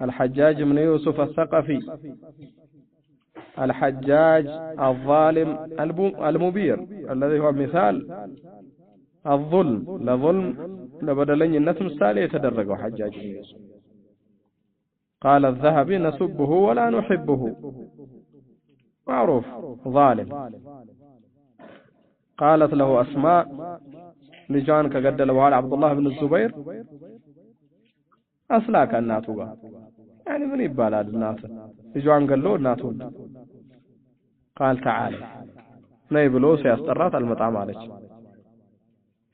الحجاج بن يوسف الثقفي الحجاج الظالم المبير الذي هو مثال الظلم لظلم لبدلن الناس مثال يتدرجوا حجاج بن يوسف. قال الذهبي نسبه ولا نحبه معروف ظالم. قالت له أسماء لجان كقدل وعلى عبد الله بن الزبير أسلاك الناتو يعني من يبالاد الناس لجان قال له الناتو قال تعالى نيبلو سيسترات المطعم عليك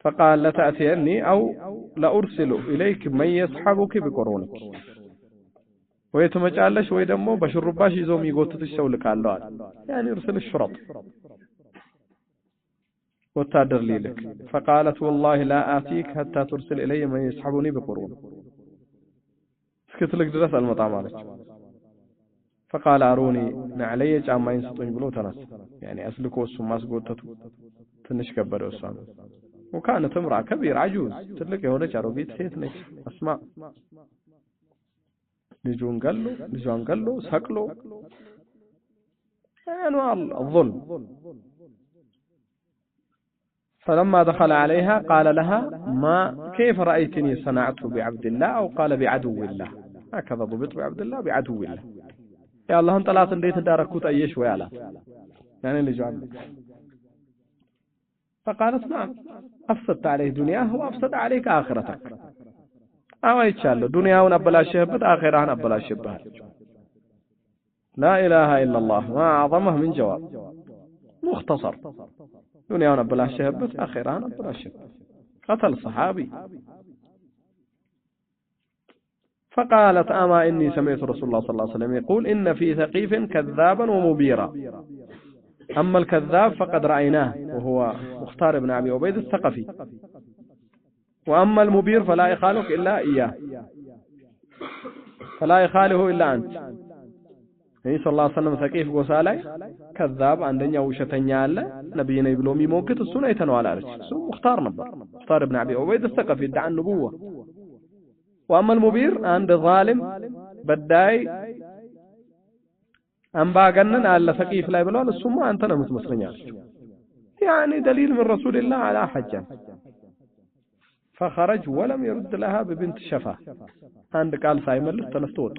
فقال لتأتيني أو لأرسل إليك من يصحبك بقرونك ويتمجعلش ويدمو بشرباش يزوم يقوتتش سولك على يعني ارسل الشرط وتادر لي لك. فقالت والله لا آتيك حتى ترسل إلي من يصحبني بقرون سكت لك درس المطعم عليك. فقال أروني نعلي جامع ينسطني بلو تنس يعني أسلكو السماس قوتتو تنش كبروا السامي. وكانت امرأة كبيرة عجوز تلك يهودك عربيت سيتنش أسماء لجون قال له سكلو أنواع الظلم. فلما دخل عليها قال لها ما كيف رأيتني صنعته بعبد الله أو قال بعدو الله هكذا ضبط بعبد الله بعدو الله يا الله انت لا تنديت داركوت أيش ويالا يعني اللي جواب. فقالت نعم أفسدت عليه دنياه وأفسد عليك آخرتك أو يتشالو دنيا ونبلاشهبت آخرها نبلاشهبها. لا إله إلا الله ما أعظمه من جواب مختصر دنيا ونبلاشهبت آخرها نبلاشهبها. قتل صحابي. فقالت أما إني سمعت رسول الله صلى الله عليه وسلم يقول إن في ثقيف كذابا ومبيرا أما الكذاب فقد رأيناه وهو مختار بن أبي عبيد الثقفي وأما المبير فلا يخالك إلا إياه فلا يخاله إلا أنت. النبي صلى الله عليه وسلم ثقيف قوسالاي كذاب عندنا وشتنيا الله نبينا يبلوم يموكت السنة يتنوال عليك سو مختار نبر مختار بن أبي عبيد الثقفي ادعى النبوة. وأما المبير عند ظالم بداي أنبا قنن على ثقيف لا يبلوال السماء أنت نمت مصرين يعني دليل من رسول الله على حجة. فخرج ولم يرد لها ببنت شفا عندك قال سايمل تنستوت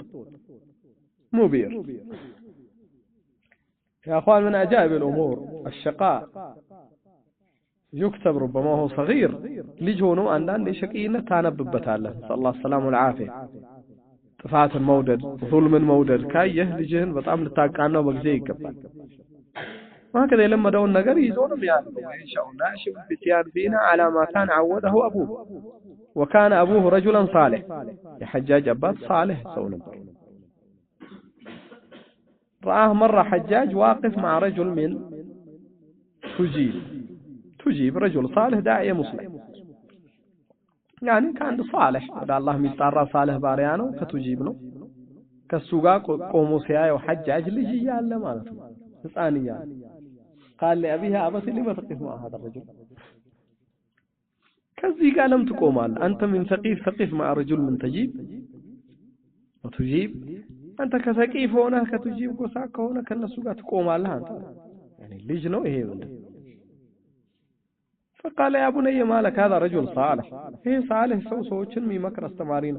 مبير. يا أخوان من عجائب الأمور الشقاء يكتب ربما هو صغير لجونه أن شقينا تانببت الله صلى الله السلام والعافية طفعة المودد ظلم المودد كايه لجهن بطعم لتاقعنا وبقزي يقبل وهكذا لما دون النقر يزونهم يعني وينشأ ناشب فتيان فينا على ما كان عوده أبوه وكان أبوه رجلا صالح يحجاج أباد صالح سونا. رآه مرة حجاج واقف مع رجل من تجيب رجل صالح داعية مسلم يعني كان صالح هذا الله مستعر صالح باريانو كتجيبنه كالسوقا قوموا سيايا وحجاج لجي يالا مالته ثانيا قال لأبيها أبتي لما تقف مع هذا الرجل كذي قال لم تقوم أنت من ثقيف مع رجل من تجيب أنت كثقيف هنا كتجيب قساك هنا كالنسوقا تقوم على أنت يعني لجنو إيه فقال يا بني مالك هذا رجل صالح هي صالح سوچن مي مكر استمارين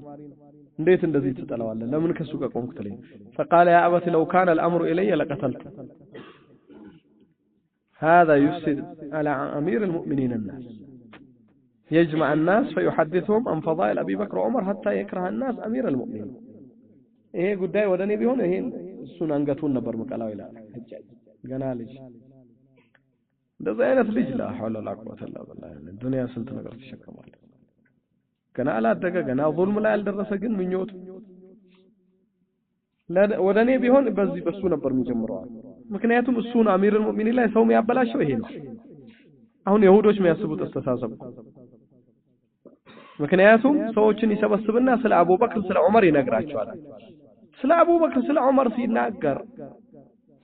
እንዴት እንደዚህ ትጠላዋለህ ለምን ከሱ ጋር ቆምክ ትለኝ فقال يا أبتي لو كان الأمر إلي لقتلت. هذا يفسد على أمير المؤمنين الناس يجمع الناس فيحدثهم عن فضائل أبي بكر وعمر حتى يكره الناس أمير المؤمنين. إيه قداي ودني بيهون إيه السنة أنقتون نبر مقالاو إلى حجاج قنالج ده زينة ليج لا حول ولا قوة إلا بالله الدنيا سنت نقر في الشكل مالك قنا لا دقا قنا ظلم لا يلدرس قن من يوت لا ودني بيهون بسو نبر مجمروا ምክንያቱም እሱን አሚር ሙእሚኒን ላይ ሰው የሚያበላሸው ይሄ ነው። አሁን ይሁዶች የሚያስቡት አስተሳሰብ ምክንያቱም ሰዎችን ይሰበስብና ስለ አቡበክር ስለ ዑመር ይነግራቸዋል። ስለ አቡበክር ስለ ዑመር ሲናገር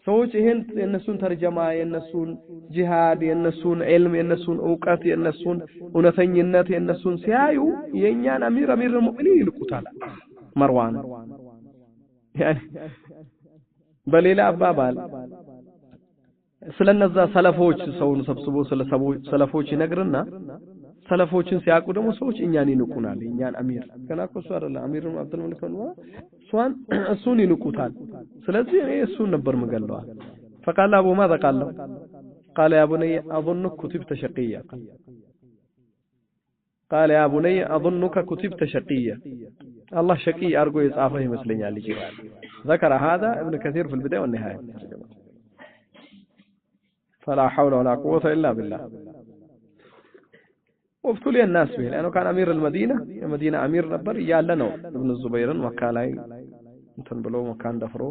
ሰዎች ይሄን የነሱን ተርጀማ የነሱን ጂሃድ የነሱን ዒልም የነሱን ዕውቀት የነሱን እውነተኝነት የነሱን ሲያዩ የኛን አሚር ሙእሚኒን ይልቁታል። መርዋን يعني በሌላ አባባል ስለነዛ ሰለፎች ሰውን ሰብስቦ ሰለፎች ይነግርና ሰለፎችን ሲያቁ ደግሞ ሰዎች እኛን ይንቁናል እኛን አሚር ከናቆሱ አይደለ አሚር አብዱል መሊክ ነው እሱን ይንቁታል ስለዚህ እኔ እሱን ነበር መገለዋል فقال ابو ماذا قال له قال يا بني اظنك كتبت شقيا قال يا بني اظنك كتبت شقيا الله شقي ارجو يصافه يመስለኛል ይችላል ذكر هذا ابن كثير في البدايه والنهايه فلا حول ولا قوه الا بالله وابتلي الناس به لانه كان امير المدينه امير ነበር ያለ ነው ابن الزبير مكه ላይ እንትን ብሎ መካን ደፍሮ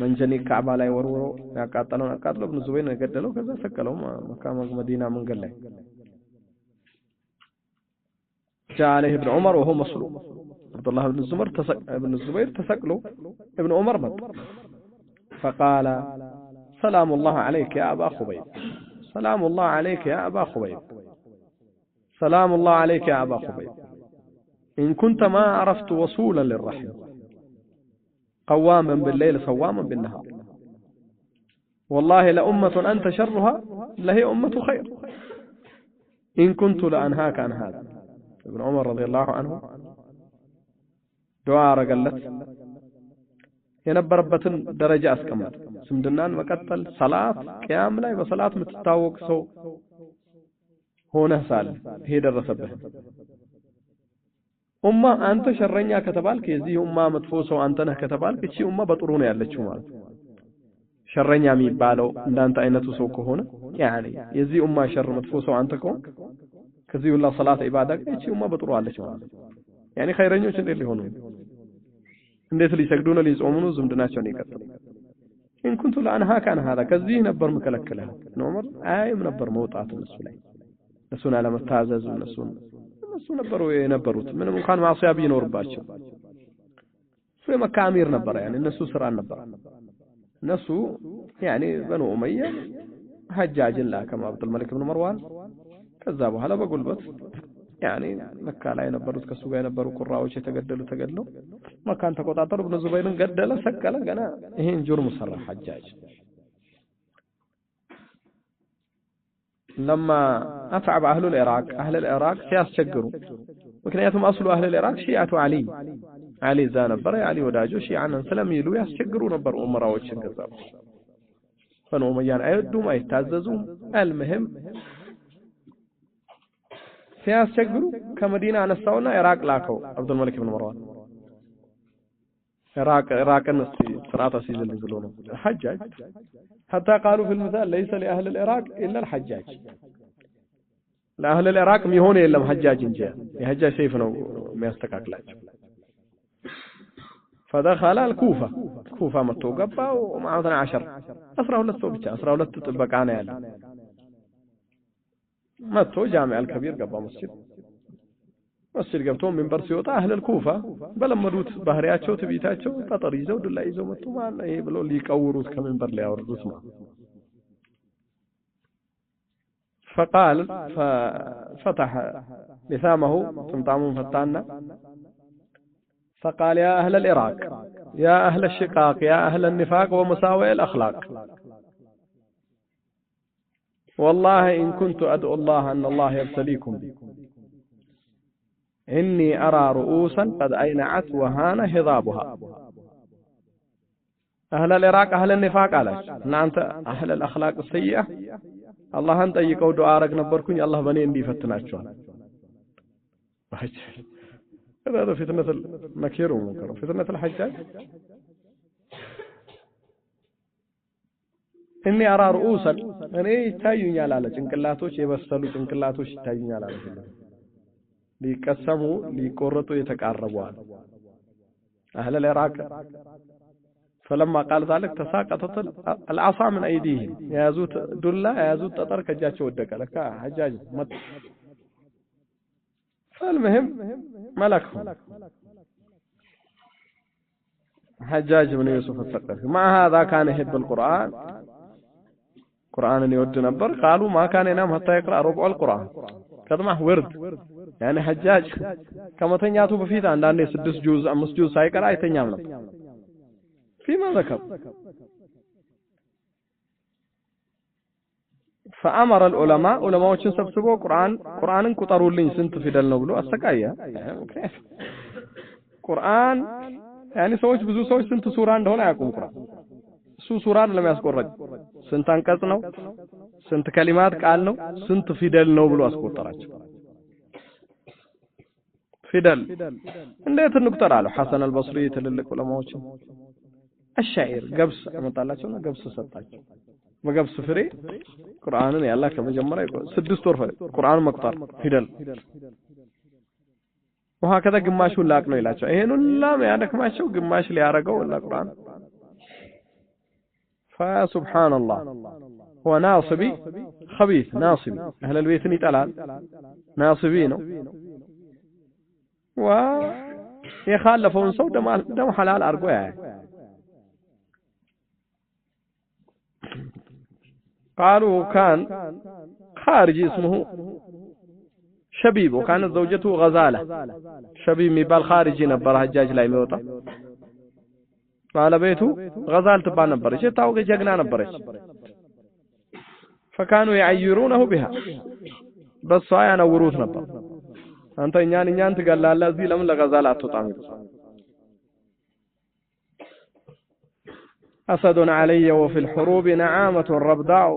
መንጀኒ ካዕባ ላይ ወርወሮ ያቃጠለውን አቃጥሎ ابن الزبير ነው የገደለው ከዛ ሰቀለው መካ መዲና መንገድ ላይ جاء عليه ابن عمر وهو مصلوب عبد الله بن الزبير تسقله ابن عمر مات فقال سلام الله عليك يا أبا خبيب سلام الله عليك يا أبا خبيب سلام الله عليك يا أبا خبيب إن كنت ما عرفت وصولا للرحم قواما بالليل صواما بالنهار والله لأمة أنت شرها لهي أمة خير إن كنت لأنهاك عن هذا ابن عمر رضي الله عنه دعاء رجلت የነበረበትን ደረጃ አስቀመጠ ስምድናን መቀጠል ሰላት ቂያም ላይ በሰላት የምትታወቅ ሰው ሆነ ሳለ ይሄ ደረሰበት ኡማ አንተ ሸረኛ ከተባልክ የዚህ ኡማ መጥፎ ሰው አንተ ነህ ከተባልክ እቺ ኡማ በጥሩ ነው ያለችው ማለት ሸረኛ የሚባለው እንዳንተ አይነቱ ሰው ከሆነ ያኒ የዚህ ኡማ ሸር መጥፎ ሰው አንተ ከሆንክ ከዚህ ሁላ ሰላት ኢባዳ እቺ ኡማ በጥሩ አለች ማለት ያኒ ኸይረኞች እንዴት ሊሆኑ እንዴት ሊሰግዱ ነው ሊጾሙ ነው ዝምድናቸውን ይቀጥሉ إن كنت لأنهاك عن هذا كذي نبر مكلكلها نمر عايم نبر موطعات الناس ላይ እሱን አለመታዘዝ እነሱ ነበሩ የነበሩት ምንም እንኳን ማዕሲያ ቢኖርባቸው እሱ የመካ አሚር ነበር يعني እነሱ ስራ ነበር እነሱ يعني በኑ ኡመያ ሐጃጅን ላከም አብዱል መሊክ ኢብኑ መርዋን ከዛ በኋላ በጉልበት يعني መካ ላይ የነበሩት ከሱ ጋር የነበሩ ቁራዎች ተገደለው መካን ተቆጣጠሩ ኢብኑ ዙበይርን ገደለ ሰቀለ ገና ይሄን ጁርም ሰራ ሐጃጅ لما أتعب أهل العراق سيسجروا وكنياتهم أصل أهل العراق شيعة علي زانبر علي وداجو شيعة سلم يلو يسجروا نبر أمرا وشنكذاب فنوميان أيدوا ما يتعززوا المهم سيسجروا كمدينة نستونا عراق لاكو عبد الملك بن مروان عراق صراط سيزل نزلونه الحجاج حتى قالوا في المثال ليس لأهل العراق إلا الحجاج لأهل العراق ميهون إلا حجاج جاء يحجاج سيفنا ما يستقاقلاج فدخل الكوفة متوقبة ومعه 12 أسرعوا للثوبة أسرعوا للتطبقان يالا متو جامع الكبير قبل مسجد قبتهم من برسيوطة أهل الكوفة بلمدوت بحرياتشو تبيتاتشو تطر يزو دلا يزو متو معنا يبلو لي يقوروت كمن بر لي أوردوت معه فقال ففتح لثامه تمطامون فتانا فقال يا أهل العراق يا أهل الشقاق يا أهل النفاق ومساوئ الأخلاق والله إن كنت أدعو الله أن الله يبتليكم إني أرى رؤوسا قد أينعت وهان هضابها أهل العراق أهل النفاق على أنت أهل الأخلاق السيئة الله أنت يقول دعاء نبركم الله بني إندي فتناتشون هذا فتنة المكير ومنكر فتنة الحجاج إني أرى رؤوسا أنا يتايون على جنكلاتوش يبصلوا جنكلاتوش يتايون على ليقسموا ليقرطوا يتقربوا أهل العراق فلما قال ذلك تساقطت العصا من أيديهم يازوت دلا يازوت تطر كجاچو ودك لك حجاج مت فالمهم ملكهم حجاج بن يوسف الثقفي مع هذا كان يحب القرآن قرآن يود نبر قالوا ما كان ينام حتى يقرأ ربع القرآن كذا ورد يعني حجاج كما تنياتو بفيت عندنا 6 جزء 5 جزء سايقرا يتنيام نبر فيما ذكر فأمر العلماء علماء سبسبوا قرآن قطروا لين سنت في دل نبلو أستقايا قرآن يعني سويش بزو سويش سنت سورة عندهون يقوم قرآن سورة لم يذكر رجل سنت أنكس نو سنت كلمات قال نو سنت في دل نبلو أسكت تراج في دل إنه النقطة على حسن البصري تللك علماء الشعير قبس مثلا شو قبس ستاج وقبس فري قرآن يا الله كم جمرة سدس طرف قرآن مقطع هدل وهكذا قماش ولا أكنو إلاچ إيه نلا ما عندك ماشو قماش اللي عرقه ولا قرآن فسبحان الله هو ناصبي خبيث ناصبي أهل البيت نيتالان ناصبينه و يخالفون صوت دم حلال أرقوه قالوا كان خارج اسمه شبيب وكانت زوجته غزالة شبيب ميبال خارجي نبر حجاج لا يموت على بيته غزال تبع نبرش تاوغ جغنا نبرش فكانوا يعيرونه بها بس هاي انا وروث نبر انت እኛን ትገላለህ እዚህ ለምን ለغزال አትወጣም أسد علي وفي الحروب نعامة ربداء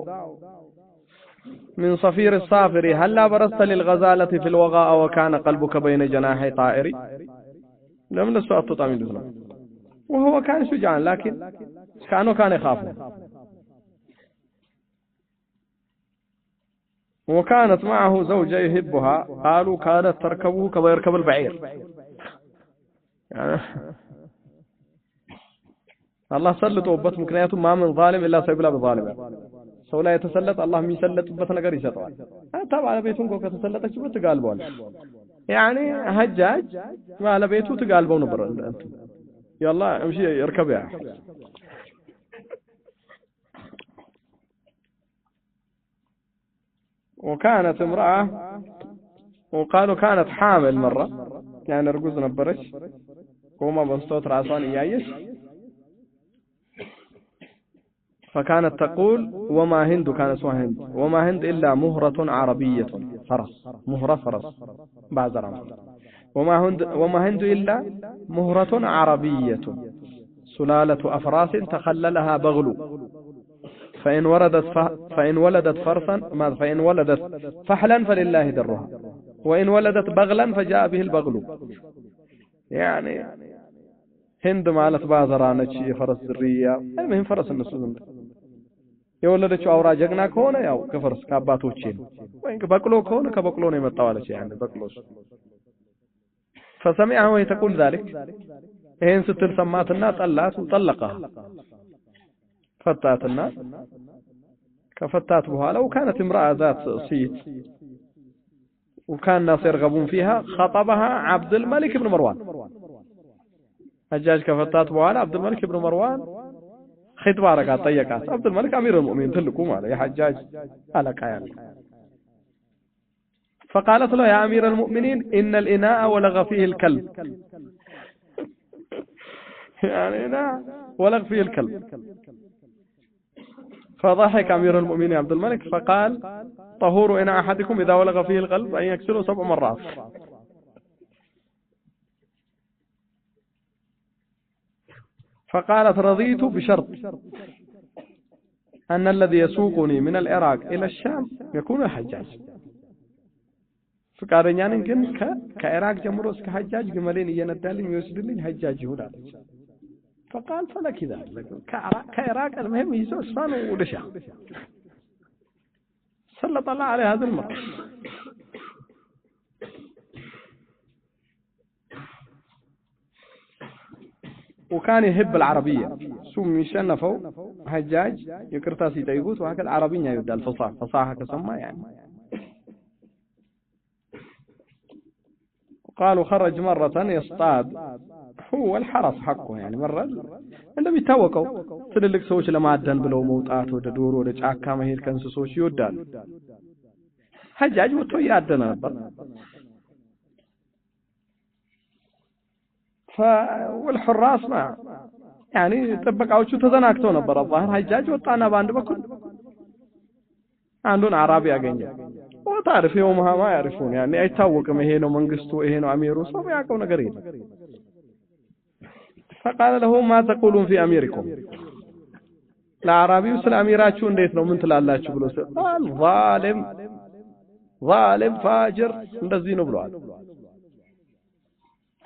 من صفير الصافر هلا برست للغزالة في الوغاء وكان قلبك بين جناحي طائري لم نسوا التطامين دونه وهو كان شجاعا لكن كان يخاف وكانت معه زوجة يحبها قالوا كانت تركبه كما يركب البعير يعني الله سلطوበት ምክንያቱም ማመን ዛሊም ኢላ ሰይብላ በዛሊም ሰው ላይ የተሰለጠ አላህ የሚሰለጥበት ነገር ይሰጠዋል ታባለ ቤቱን ከተሰለጠችበት ትጋልበዋል ያኒ ሐጃጅ ባለ ቤቱ ትጋልበው ነበር يلا امشي اركب يا وكانت امرأة وقالوا كانت حامل مرة يعني رجوز نبرش وما بنصوت راسان ايايش فكانت تقول وما هند كان اسمها هند وما هند إلا مهرة عربية فرس مهرة فرس بعد رمضان وما هند إلا مهرة عربية سلالة أفراس تخللها بغل فإن ولدت فرسا فإن ولدت فحلا فلله درها وإن ولدت بغلا فجاء به البغل يعني هند مالت بازرانة شيء فرس ذرية المهم فرس النسوز የወለደችው አውራ ጀግና ከሆነ ያው ከፈርስ ከአባቶቼ ነው ወይ በቅሎ ከሆነ ከበቅሎ ነው የመጣው አለች يعني በቅሎስ فسمعها وهي تقول ذلك ይሄን ስትል ሰማትና ጠላት وطلقها ፈታትና ከፈታት በኋላ وكانت امرأة ذات صيت وكان الناس يرغبون فيها خطبها عبد الملك بن مروان حجاج كفتات بኋላ عبد الملك بن مروان خطبة ركعت طيقات عبد الملك أمير المؤمنين تلقوا ماله يا حجاج على كيان فقالت له يا أمير المؤمنين إن الإناء ولغ فيه الكلب يعني إناء ولغ فيه الكلب فضحك أمير المؤمنين عبد الملك فقال طهور إناء أحدكم إذا ولغ فيه القلب أن يكسره 7 مرات فقالت رضيت بشرط أن الذي يسوقني من العراق إلى الشام يكون حجاج فقالن ግን ከኢራቅ ጀምሮ እስከ ሐጃጅ ግመሌን እየነዳልኝ ይወስድልኝ ሐጃጅ ይሁዳል فقال فلك ذلك كعراق المهم يسوع صانو ودشا سلط الله عليه هذا المرض وكان يحب العربية سوم يشنفوا حجاج يكرتاسي تيبوت وهكذا العربية يبدأ الفصاحة فصاحة كسمة يعني قالوا خرج مرة يصطاد هو الحرس حقه يعني مرة عندما يتوقعوا تلك سوش لما عدن بلو موتات ودور ورجعك ما هي الكنس سوش يودان حجاج وتوي عدن والحراس ما يعني ጥበቃዎቹ ተዘናክተው ነበር አላህ ሐጃጅ ወጣና በአንድ በኩል አንዱን አራቢ ያገኘ ወታርፍ يومها ما يعرفون يعني አይታወቅም ይሄ ነው መንግስቱ ይሄ ነው አሚሩ ሰው ያውቀው ነገር የለም فقال له ما تقولون في اميركم ለአራቢው ስለ አሚራችሁ እንዴት ነው ምን ትላላችሁ ብሎ ሲል ظالم فاجر እንደዚህ ነው ብሏል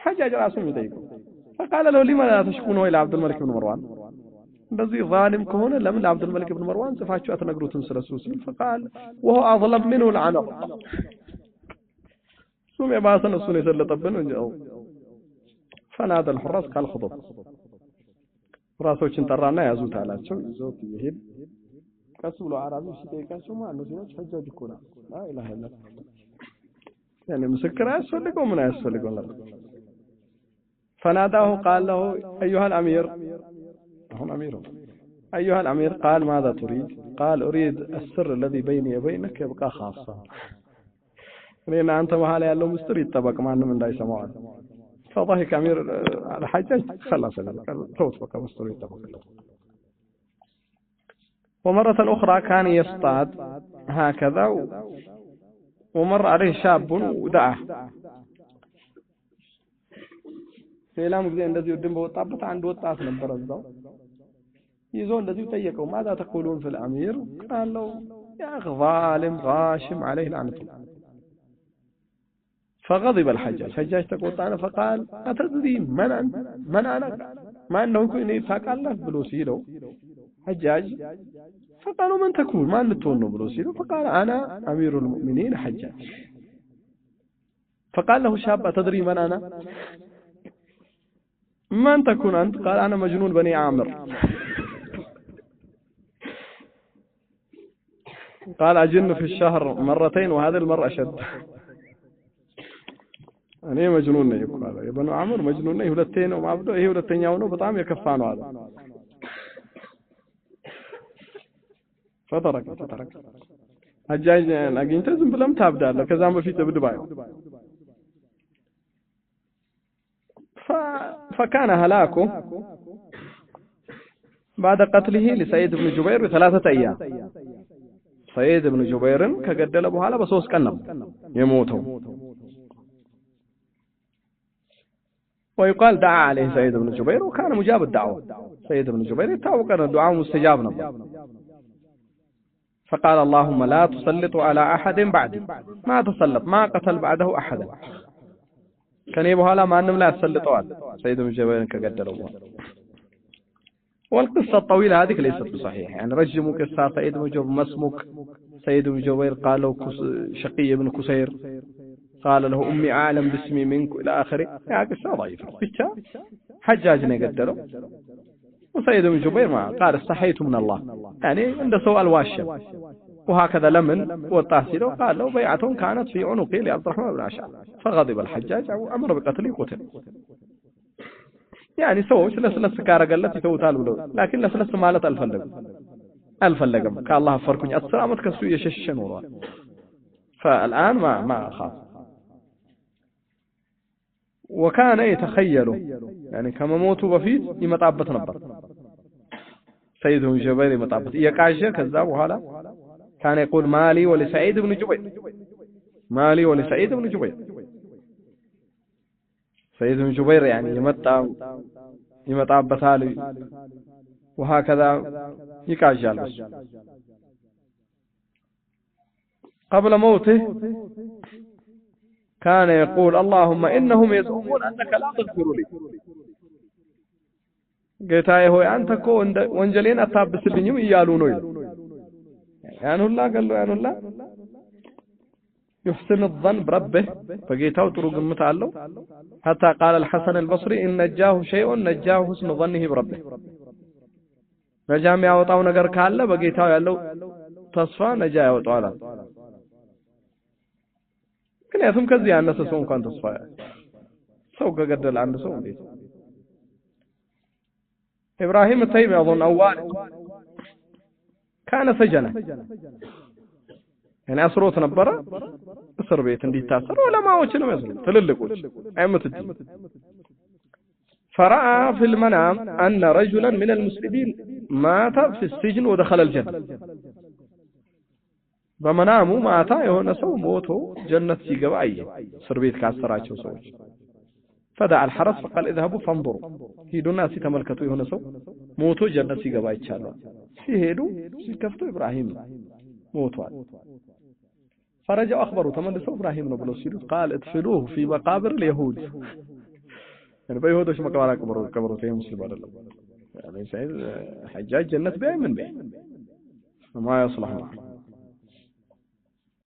ሐጃጅ ራሱን ይጠይቀው فقال له لما لا تشكونه الى عبد الملك بن مروان እንደዚህ ظالم ከሆነ ለምን ለአብድ الملك بن مروان ጽፋችሁ አትነግሩትም ስለሱ ሲል فقال وهو اظلم منه لعنه ثم يبعثن እሱን የሰለጠብን እንጂ فنادى الحراس قال خطب ራሶችን ጠራና ያዙት አላቸው ይዘውት ይሄድ ቀስ ብሎ አራቢው ሲጠይቃቸው ማን ነው ሲሉት ሐጃጅ እኮ ነው لا اله الا الله يعني مسكر ያስፈልገው ምን ያስፈልገው ነበር فناداه قال له ايها الامير هم اميره ايها الامير قال ماذا تريد قال اريد السر الذي بيني وبينك يبقى خاصه لأن أنت وهلا يالله مستري يتبقى ما أنه من داي سماعات فضحك أمير الحجاج خلاص توت بقى مستري يتبقى ومرة أخرى كان يصطاد هكذا ومر عليه شاب ودعه ሌላም ጊዜ እንደዚህ ወድም በወጣበት አንድ ወጣት ነበር እዛው ይዞ እንደዚህ ጠየቀው ماذا تقولون في الامير قال له يا ظالم غاشم عليه لعنه فغضب الحجاج تقوطانا فقال أتدري من أنا ما أنه يكون فقال بلو سيلو حجاج فقالوا من تكون ما نتونه بلو سيلو فقال أنا أمير المؤمنين حجاج فقال له شاب أتدري من أنا من تكون أنت قال أنا مجنون بني عامر قال أجن في الشهر مرتين وهذه المرة أشد እኔ መጅኑን ነኝ ይባላል የበኑ አምር መጅኑን ነኝ ሁለቴ ነው ማብዶ ይሄ ሁለተኛው ነው በጣም የከፋ ነው አለ فترك ሐጃጅ አግኝተ ዝም ብለም ታብዳለ ከዛም በፊት እብድ ባዩ فكان هلاكه بعد قتله لسعيد بن جبير بثلاثه ايام سعيد بن جبير ከገደለ በኋላ በ3 ቀን ነው የሞተው ويقال دعا عليه سعيد بن جبير وكان مجاب الدعوة سعيد بن جبير يتوقع أن الدعاء مستجاب نبض فقال اللهم لا تسلط على أحد بعدي ما تسلط ما قتل بعده أحدا كان يبوها لا ما أنم لا تسلطوا على سعيد بن جبير كقدر الله والقصة الطويلة هذه ليست بصحيح يعني رجموا قصة سعيد بن جبير مسموك سعيد بن جبير قالوا شقي بن كسير قال له أمي أعلم باسمي منك إلى آخره يعني قصة ضعيفة حجاج نقدره وسيد بن جبير ما قال استحيت من الله يعني عند سوء الواشة وهكذا لمن والتحصيل وقال له بيعة كانت في عنقي لعبد الرحمن بن عشان فغضب الحجاج وأمر بقتله قتل يعني سووا لسلس كارق التي توتال ولو لكن لسلس مالت الفلقم كالله فركني السلامة كسوية ششن ورا فالآن ما أخاف وكان يتخيل يعني كما موتوا بفيت يمطابت نبر سيد بن جبير يمطابت يقاشى كذاب وهلا كان يقول مالي ولسعيد بن جبير مالي ولسعيد بن جبير سعيد بن جبير يعني يمطابت علي وهكذا يقاشى بس قبل موته كان يقول اللهم إنهم يزعمون أنك لا تغفر لي ጌታዬ ሆይ አንተ እኮ ወንጀሌን አታብስልኝም እያሉ ነው ያን ሁላ ገሎ ያን ሁላ يحسن الظن بربه فجيتاو ጥሩ ግምት አለው حتى قال الحسن البصري إن نجاه شيء نجاه حسن ظنه بربه ነጃም ያወጣው ነገር ካለ በጌታው ያለው ተስፋ ነጃ ያወጣዋል ምክንያቱም ከዚህ ያነሰ ሰው እንኳን ተስፋ ሰው ከገደለ አንድ ሰው እንዴት إبراهيم الطيب أظن أول كان سجنه يعني أسروت نبرة أسر بيت اندي تاسر ولا ما وجه نمزل تللقوش أيمت الدين فرأى في المنام أن رجلا من المسلمين مات في السجن ودخل الجنة بمنامه مات يهون سو موته جنة سيقبا أيه سربيت كاسراچو سوچ فدعا الحرس فقال اذهبوا فانظروا هيدو الناس تملكتوا يهون سو موتو جنة سيقبا يتشالوا سيهدو سيكفتوا إبراهيم موتوا فرجعوا أخبروا تملسوا إبراهيم نبلو سيدو قال ادفلوه في مقابر اليهود يعني بيهودوش مقبرة قبروا فيه مسلم على الله يعني سيد حجاج جنة بيع من بيع ما يصلح معه